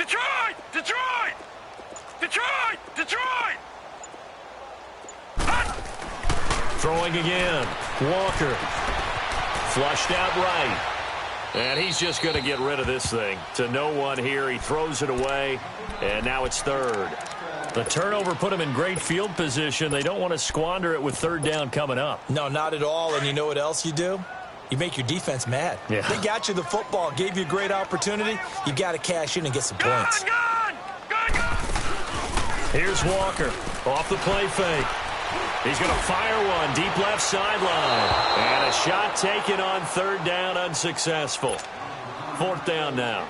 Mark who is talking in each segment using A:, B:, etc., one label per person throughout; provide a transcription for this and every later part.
A: Detroit! Detroit! Detroit! Detroit!
B: Throwing again. Walker. Flushed out right. And he's just going to get rid of this thing. To no one here. He throws it away. And now it's third. The turnover put him in great field position. They don't want to squander it with third down coming up.
C: No, not at all. And you know what else you do? You make your defense mad.
B: Yeah.
C: They got you the football, gave you a great opportunity. You got to cash in and get some points.
B: Here's Walker off the play fake. He's going to fire one deep left sideline. And a shot taken on third down, unsuccessful. Fourth down now.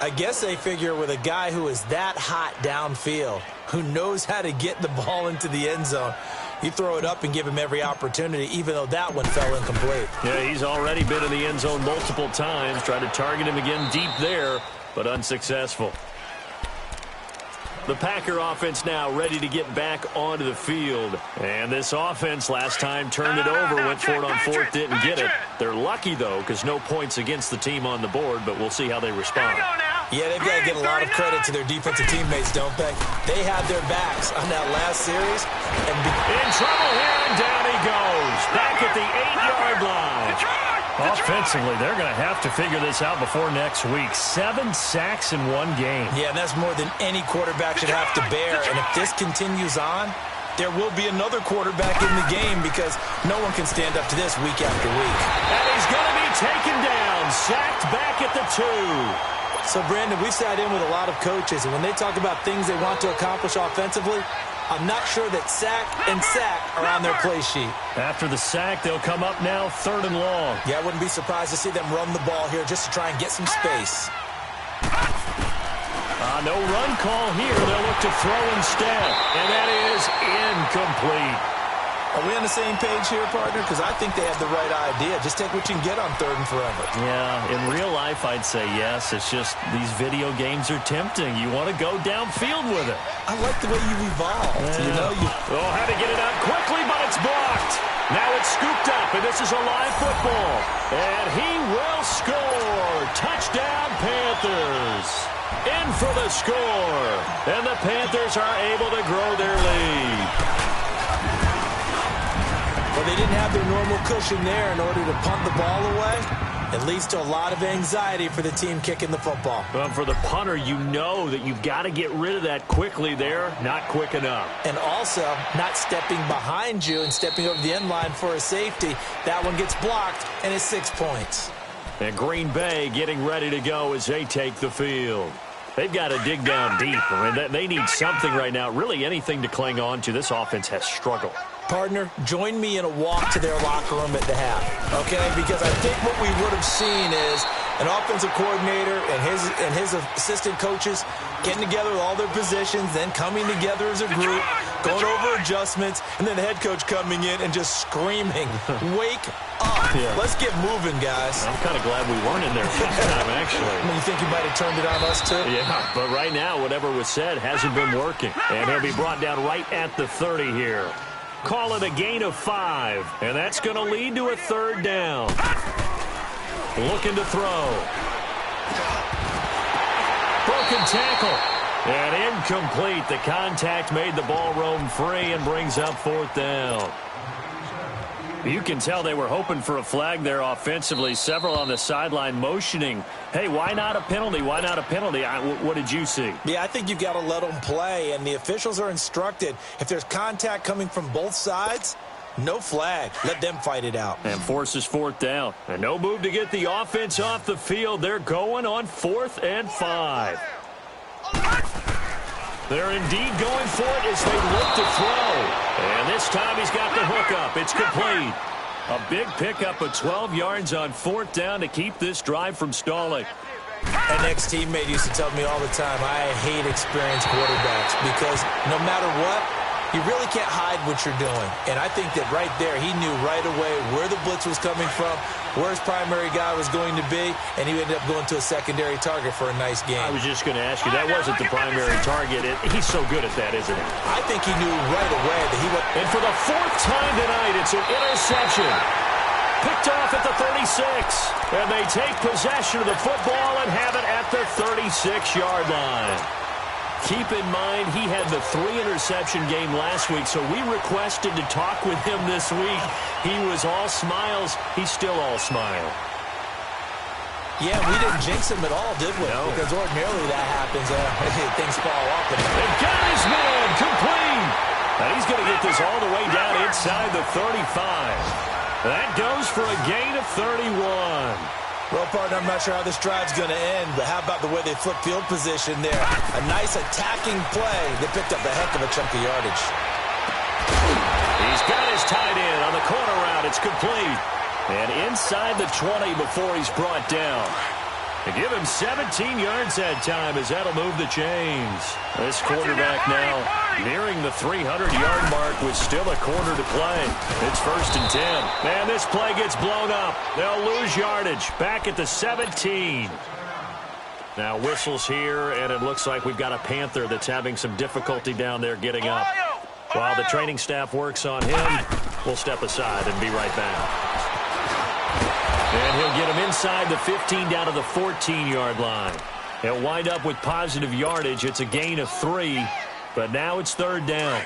C: I guess they figure with a guy who is that hot downfield, who knows how to get the ball into the end zone, you throw it up and give him every opportunity, even though that one fell incomplete.
B: Yeah, he's already been in the end zone multiple times. Tried to target him again deep there, but unsuccessful. The Packer offense now ready to get back onto the field. And this offense last time turned it over, went for it on fourth, didn't get it. They're lucky, though, because no points against the team on the board, but we'll see how they respond.
C: Yeah, they've got to get a lot of credit to their defensive teammates, don't they? They had their backs on that last series. And
B: in trouble here, and down he goes. Back at the 8-yard line. Offensively, they're going to have to figure this out before next week. 7 sacks in one game.
C: Yeah, and that's more than any quarterback should have to bear. And if this continues on, there will be another quarterback in the game because no one can stand up to this week after week.
B: And he's going to be taken down, sacked back at the 2.
C: So, Brandon, we've sat in with a lot of coaches, and when they talk about things they want to accomplish offensively, I'm not sure that sack and sack are on their play sheet.
B: After the sack, they'll come up now third and long.
C: Yeah, I wouldn't be surprised to see them run the ball here just to try and get some space.
B: No run call here. They'll look to throw instead. And that is incomplete.
C: Are we on the same page here, partner? Because I think they have the right idea. Just take what you can get on third and forever.
B: Yeah, in real life, I'd say yes. It's just these video games are tempting. You want to go downfield with it.
C: I like the way you evolved.
B: Yeah. Had to get it out quickly, but it's blocked. Now it's scooped up, and this is a live football. And he will score. Touchdown, Panthers. In for the score. And the Panthers are able to grow their lead.
C: Well, they didn't have their normal cushion there in order to punt the ball away. It leads to a lot of anxiety for the team kicking the football.
B: Well, for the punter, you know that you've got to get rid of that quickly there. Not quick enough.
C: And also, not stepping behind you and stepping over the end line for a safety. That one gets blocked, and it's 6 points.
B: And Green Bay getting ready to go as they take the field. They've got to dig down deep. I mean, they need something right now, really anything to cling on to. This offense has struggled.
C: Partner, join me in a walk to their locker room at the half, okay? Because I think what we would have seen is an offensive coordinator and his assistant coaches getting together with all their positions, then coming together as a group, going over adjustments, and then the head coach coming in and just screaming, wake up. Yeah. Let's get moving, guys.
B: I'm kind of glad we weren't in there first time, actually.
C: You think you might have turned it on us, too?
B: Yeah, but right now, whatever was said hasn't been working. And he'll be brought down right at the 30 here. Call it a gain of 5, and that's going to lead to a third down. Looking to throw. Broken tackle. And incomplete. The contact made the ball roam free and brings up fourth down. You can tell they were hoping for a flag there offensively. Several on the sideline motioning, hey, why not a penalty? Why not a penalty? What did you see?
C: Yeah, I think you've got to let them play, and the officials are instructed. If there's contact coming from both sides, no flag. Let them fight it out.
B: And forces fourth down. And no move to get the offense off the field. They're going on 4th and 5. They're indeed going for it as they look to throw. And this time he's got the hook up. It's complete. A big pickup of 12 yards on 4th down to keep this drive from stalling.
C: An ex-teammate used to tell me all the time, I hate experienced quarterbacks because no matter what, you really can't hide what you're doing. And I think that right there, he knew right away where the blitz was coming from, where his primary guy was going to be, and he ended up going to a secondary target for a nice game.
B: I was just going to ask you, that wasn't the primary target. He's so good at that, isn't he?
C: I think he knew right away that he would.
B: And for the 4th time tonight, it's an interception. Picked off at the 36. And they take possession of the football and have it at the 36-yard line. Keep in mind, he had the 3-interception game last week, so we requested to talk with him this week. He was all smiles. He's still all smile.
C: Yeah, we didn't jinx him at all, did we?
B: No.
C: Because ordinarily that happens. Things fall off.
B: They've got his man complete. And he's going to get this all the way down inside the 35. That goes for a gain of 31.
C: Well, partner, I'm not sure how this drive's going to end, but how about the way they flip field position there? A nice attacking play. They picked up a heck of a chunk of yardage.
B: He's got his tight end on the corner route. It's complete. And inside the 20 before he's brought down. They give him 17 yards that time as that'll move the chains. This quarterback now nearing the 300-yard mark with still a quarter to play. It's 1st and 10. And this play gets blown up. They'll lose yardage back at the 17. Now whistles here, and it looks like we've got a Panther that's having some difficulty down there getting up. While the training staff works on him, we'll step aside and be right back. And he'll get him inside the 15 down to the 14-yard line. He'll wind up with positive yardage. It's a gain of 3, but now it's 3rd down.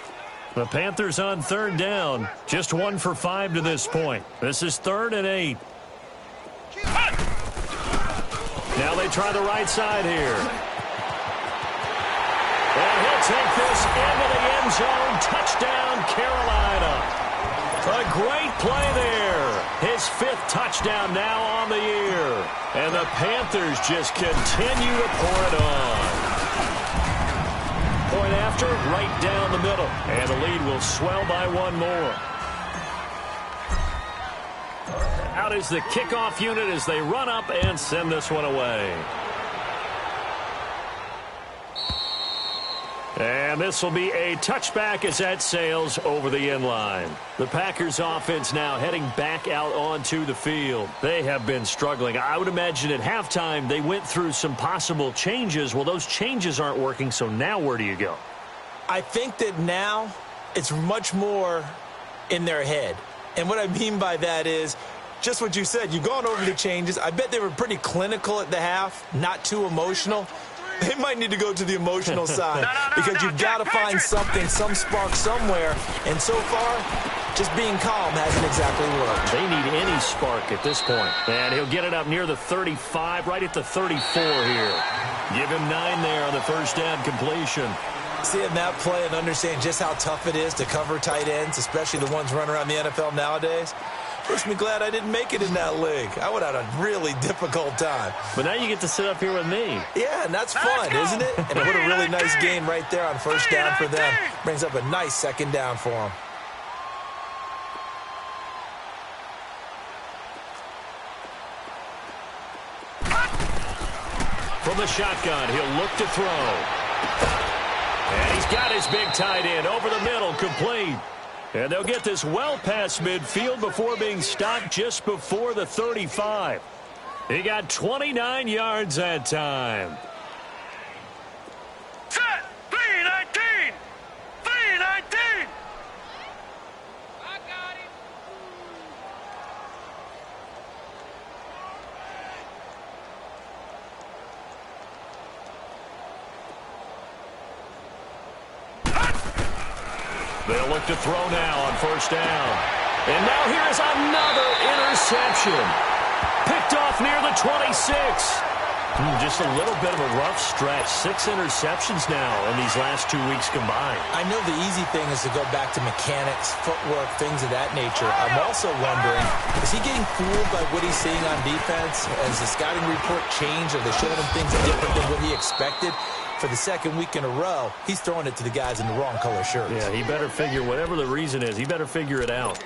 B: The Panthers on 3rd down, just 1 for 5 to this point. This is 3rd and 8. Now they try the right side here. And he'll take this into the end zone. Touchdown, Carolina. A great play there. His 5th touchdown now on the year. And the Panthers just continue to pour it on. Point after, right down the middle. And the lead will swell by 1 more. Out is the kickoff unit as they run up and send this one away. And this will be a touchback as that sails over the end line. The Packers offense now heading back out onto the field. They have been struggling. I would imagine at halftime they went through some possible changes. Well, those changes aren't working, so now where do you go?
C: I think that now it's much more in their head. And what I mean by that is just what you said. You've gone over the changes. I bet they were pretty clinical at the half, not too emotional. They might need to go to the emotional side because you've got to find something, some spark somewhere. And so far, just being calm hasn't exactly worked.
B: They need any spark at this point. And he'll get it up near the 35, right at the 34 here. Give him 9 there on the 1st down completion.
C: Seeing that play and understanding just how tough it is to cover tight ends, especially the ones running around the NFL nowadays, makes me glad I didn't make it in that league. I would have had a really difficult time.
B: But now you get to sit up here with me.
C: Yeah, and that's fun, isn't it? And what a really nice game right there on 1st down for them. Brings up a nice 2nd down for them.
B: From the shotgun, he'll look to throw. And he's got his big tight end over the middle, complete. And they'll get this well past midfield before being stopped just before the 35. He got 29 yards that time.
A: Set! 319! 319! I got it.
B: They'll look to throw now on 1st down. And now here's another interception. Picked off near the 26. Just a little bit of a rough stretch. 6 interceptions now in these last 2 weeks combined.
C: I know the easy thing is to go back to mechanics, footwork, things of that nature. I'm also wondering, is he getting fooled by what he's seeing on defense? Has the scouting report changed? Are they showing him things different than what he expected? For the 2nd week in a row, he's throwing it to the guys in the wrong color shirts.
B: Yeah, he better figure, whatever the reason is, he better figure it out.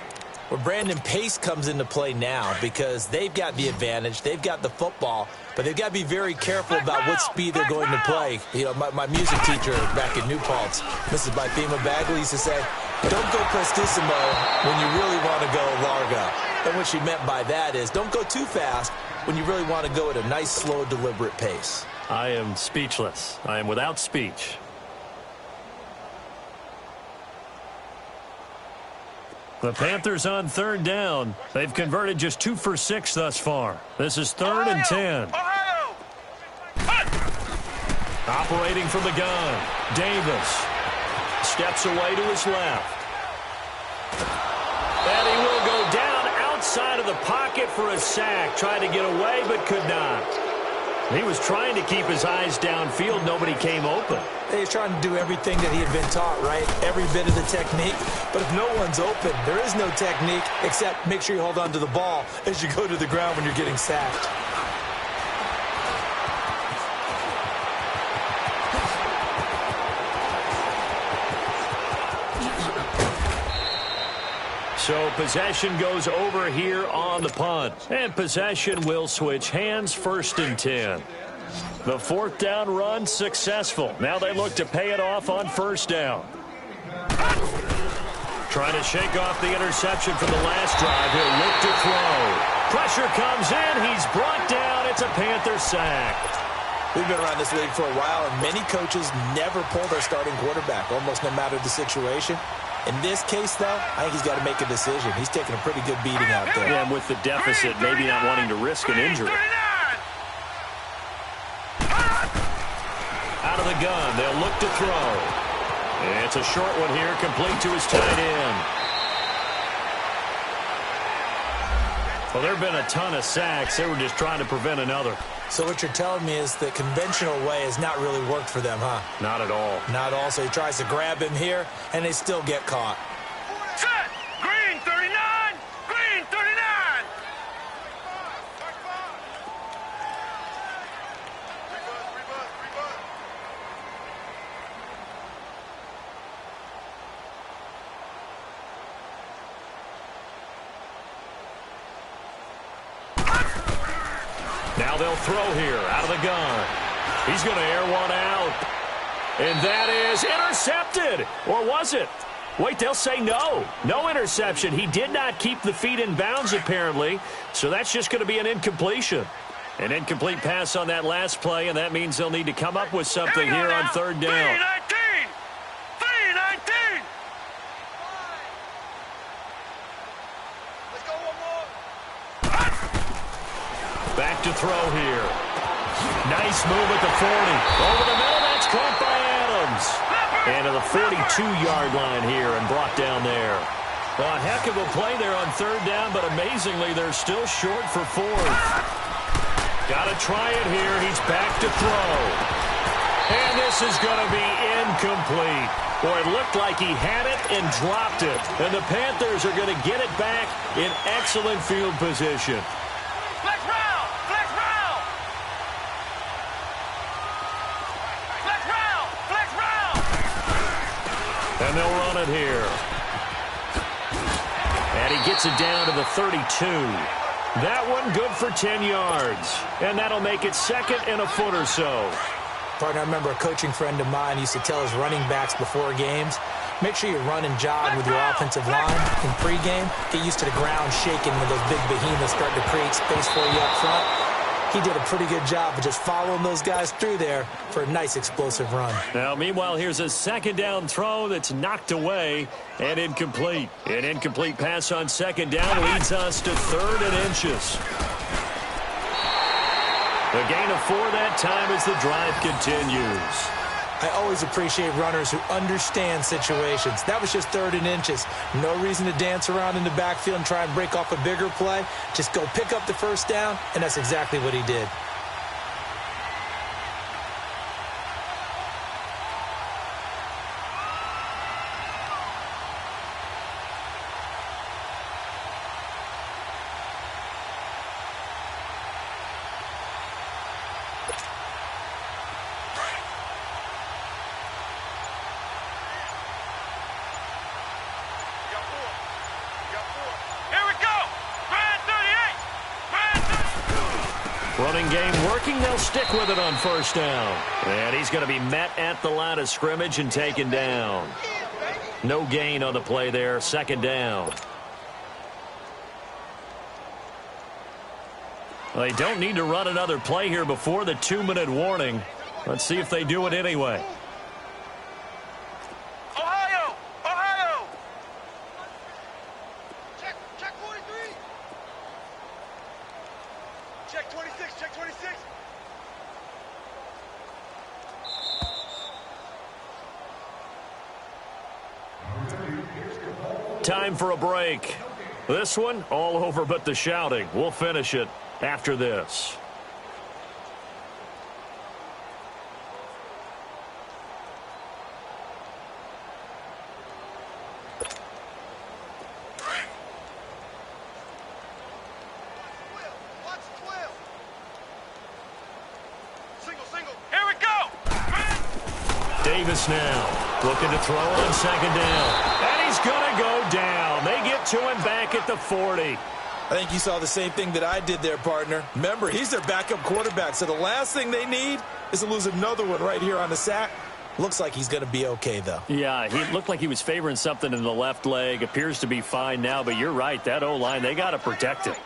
C: Well, Brandon, pace comes into play now because they've got the advantage. They've got the football, but they've got to be very careful about what speed they're going to play. You know, my music teacher back in New Paltz, Mrs. Bythema Bagley, used to say, don't go prestissimo when you really want to go largo. And what she meant by that is don't go too fast when you really want to go at a nice, slow, deliberate pace.
B: I am speechless. I am without speech. The Panthers on third down. They've converted just 2 for 6 thus far. This is 3rd and 10. Operating from the gun, Davis steps away to his left. And he will go down outside of the pocket for a sack. Tried to get away, but could not. He was trying to keep his eyes downfield. Nobody came open.
C: He's trying to do everything that he had been taught, right? Every bit of the technique. But if no one's open, there is no technique except make sure you hold on to the ball as you go to the ground when you're getting sacked.
B: So possession goes over here on the punt. And possession will switch hands, 1st and 10. The 4th down run successful. Now they look to pay it off on 1st down. Trying to shake off the interception from the last drive. He'll look to throw. Pressure comes in. He's brought down. It's a Panther sack.
C: We've been around this league for a while, and many coaches never pull their starting quarterback, almost no matter the situation. In this case, though, I think he's got to make a decision. He's taking a pretty good beating out there.
B: Yeah, and with the deficit, maybe not wanting to risk an injury. Out of the gun, they'll look to throw. And it's a short one here, complete to his tight end. Well, there have been a ton of sacks. They were just trying to prevent another.
C: So what you're telling me is the conventional way has not really worked for them, huh?
B: Not at all.
C: Not at all. So he tries to grab him here, and they still get caught.
A: Set! Green 39! Green 39!
B: Now they'll throw here out of the gun. He's going to air one out. And that is intercepted. Or was it? Wait, they'll say no. No interception. He did not keep the feet in bounds, apparently. So that's just going to be an incompletion. An incomplete pass on that last play, and that means they'll need to come up with something here on 3rd down.
A: 319! 319! Let's go one more.
B: Back to throw here. Nice move at the 40. Over the middle, that's caught by Adams. And to the 42-yard line here and brought down there. Well, a heck of a play there on 3rd down, but amazingly, they're still short for 4th. Got to try it here. He's back to throw. And this is going to be incomplete. Boy, it looked like he had it and dropped it. And the Panthers are going to get it back in excellent field position.
A: Flex round! Flex round! Flex round! Flex round!
B: And they'll run it here. And he gets it down to the 32. That one good for 10 yards. And that'll make it 2nd and a foot or so.
C: Partner, I remember a coaching friend of mine used to tell his running backs before games, make sure you run and jog with your offensive line in pregame. Get used to the ground shaking when those big behemoths start to create space for you up front. He did a pretty good job of just following those guys through there for a nice explosive run.
B: Now, meanwhile, here's a 2nd down throw that's knocked away and incomplete. An incomplete pass on 2nd down leads us to 3rd and inches. The gain of 4 that time as the drive continues.
C: I always appreciate runners who understand situations. That was just 3rd and inches. No reason to dance around in the backfield and try and break off a bigger play. Just go pick up the 1st down, and that's exactly what he did.
B: Running game working. They'll stick with it on 1st down. And he's going to be met at the line of scrimmage and taken down. No gain on the play there. 2nd down. Well, they don't need to run another play here before the 2-minute warning. Let's see if they do it anyway. Time for a break. This one, all over but the shouting. We'll finish it after this.
A: Here we go.
B: Davis now looking to throw on second down. And he's going to go down. They get to him back at the 40.
C: I think you saw the same thing that I did there, partner. Remember, he's their backup quarterback, so the last thing they need is to lose another one right here on the sack. Looks like he's going to be okay, though.
B: Yeah, he looked like he was favoring something in the left leg. Appears to be fine now, but you're right. That O-line, they got to protect it.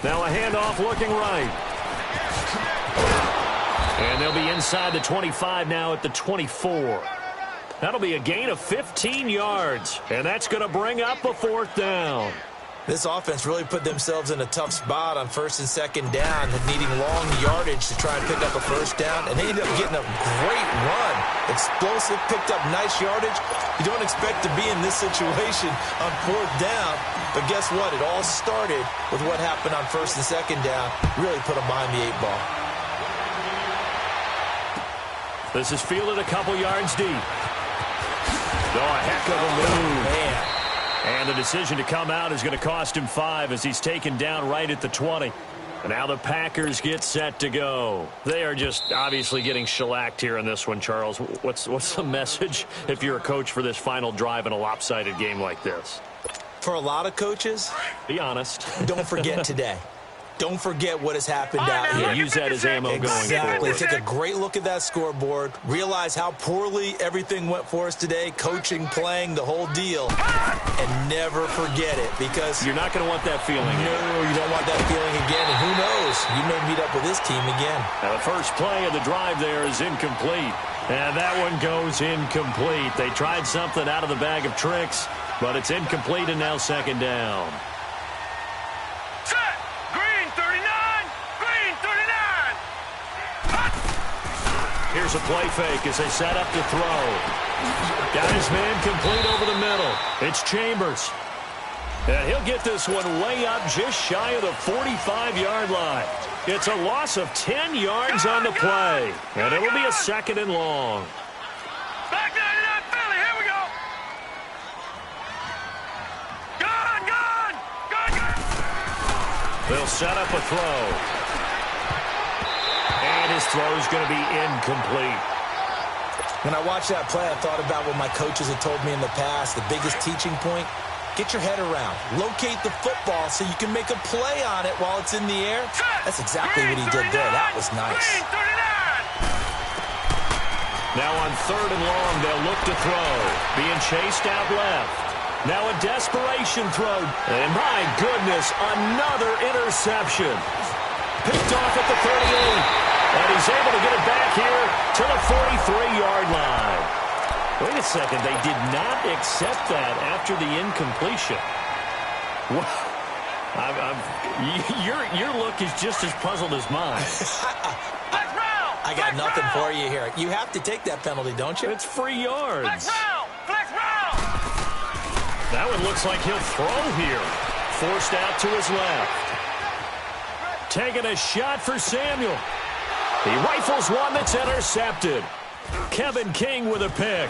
B: Now a handoff looking right. And they'll be inside the 25 now at the 24. That'll be a gain of 15 yards. And that's going to bring up a 4th down.
C: This offense really put themselves in a tough spot on 1st and 2nd down, needing long yardage to try and pick up a 1st down. And they ended up getting a great run. Explosive, picked up nice yardage. You don't expect to be in this situation on 4th down. But guess what? It all started with what happened on 1st and 2nd down. Really put them behind the 8 ball.
B: This is fielded a couple yards deep. Oh, a heck of a move.
C: Man.
B: And the decision to come out is going to cost him 5 as he's taken down right at the 20. And now the Packers get set to go. They are just obviously getting shellacked here in this one, Charles. What's the message if you're a coach for this final drive in a lopsided game like this?
C: For a lot of coaches,
B: be honest.
C: Don't forget today. Don't forget what has happened out here.
B: Use that as ammo going forward.
C: Exactly. Take a great look at that scoreboard. Realize how poorly everything went for us today. Coaching, playing, the whole deal. And never forget it because
B: you're not going to want that feeling.
C: No, you don't want that feeling again. And who knows? You may meet up with this team again.
B: Now the first play of the drive there is incomplete. And that one goes incomplete. They tried something out of the bag of tricks, but it's incomplete and now 2nd down. Here's a play fake as they set up to throw. Got his man complete over the middle. It's Chambers. And he'll get this one way up just shy of the 45-yard line. It's a loss of 10 yards on the play. And it'll be a 2nd and long.
A: Back 99 Philly, here we go. Gone.
B: They'll set up a throw. And his throw is going to be incomplete.
C: When I watched that play, I thought about what my coaches had told me in the past. The biggest teaching point, get your head around. Locate the football so you can make a play on it while it's in the air. That's exactly what he did there. That was nice.
B: Now on 3rd and long, they'll look to throw. Being chased out left. Now a desperation throw. And my goodness, another interception. Picked off at the 38. And he's able to get it back here to the 43-yard line. Wait a second. They did not accept that after the incompletion. Your look is just as puzzled as mine.
C: I got nothing for you here. You have to take that penalty, don't you?
B: It's free yards.
A: Flex round.
B: That one looks like he'll throw here. Forced out to his left. Taking a shot for Samuel. He rifles one that's intercepted. Kevin King with a pick.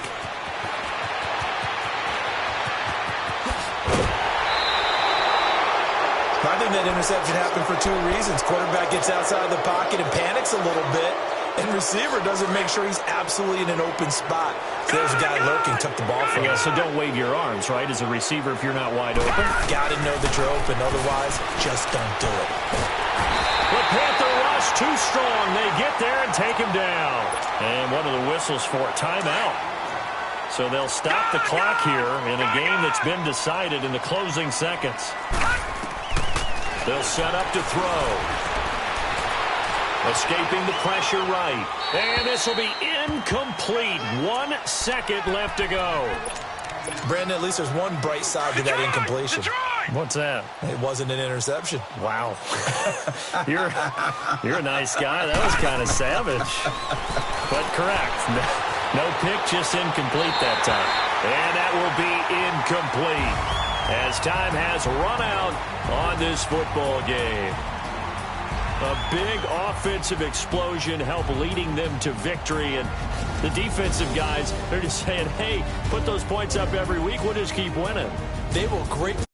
C: I think that interception happened for 2 reasons. Quarterback gets outside of the pocket and panics a little bit. And receiver doesn't make sure he's absolutely in an open spot. So there's a guy lurking, took the ball from him.
B: So don't wave your arms, right, as a receiver if you're not wide open.
C: Got to know that you're open. Otherwise, just don't do it.
B: The Panther rush too strong. They get there and take him down. And one of the whistles for a timeout. So they'll stop the clock here in a game that's been decided in the closing seconds. They'll set up to throw. Escaping the pressure right. And this will be incomplete. 1 second left to go.
C: Brandon, at least there's one bright side to that incompletion.
B: What's that?
C: It wasn't an interception.
B: Wow. You're a nice guy. That was kind of savage. But correct. No pick, just incomplete that time. And that will be incomplete as time has run out on this football game. A big offensive explosion helped leading them to victory. And the defensive guys, they're just saying, hey, put those points up every week. We'll just keep winning.
C: They were great.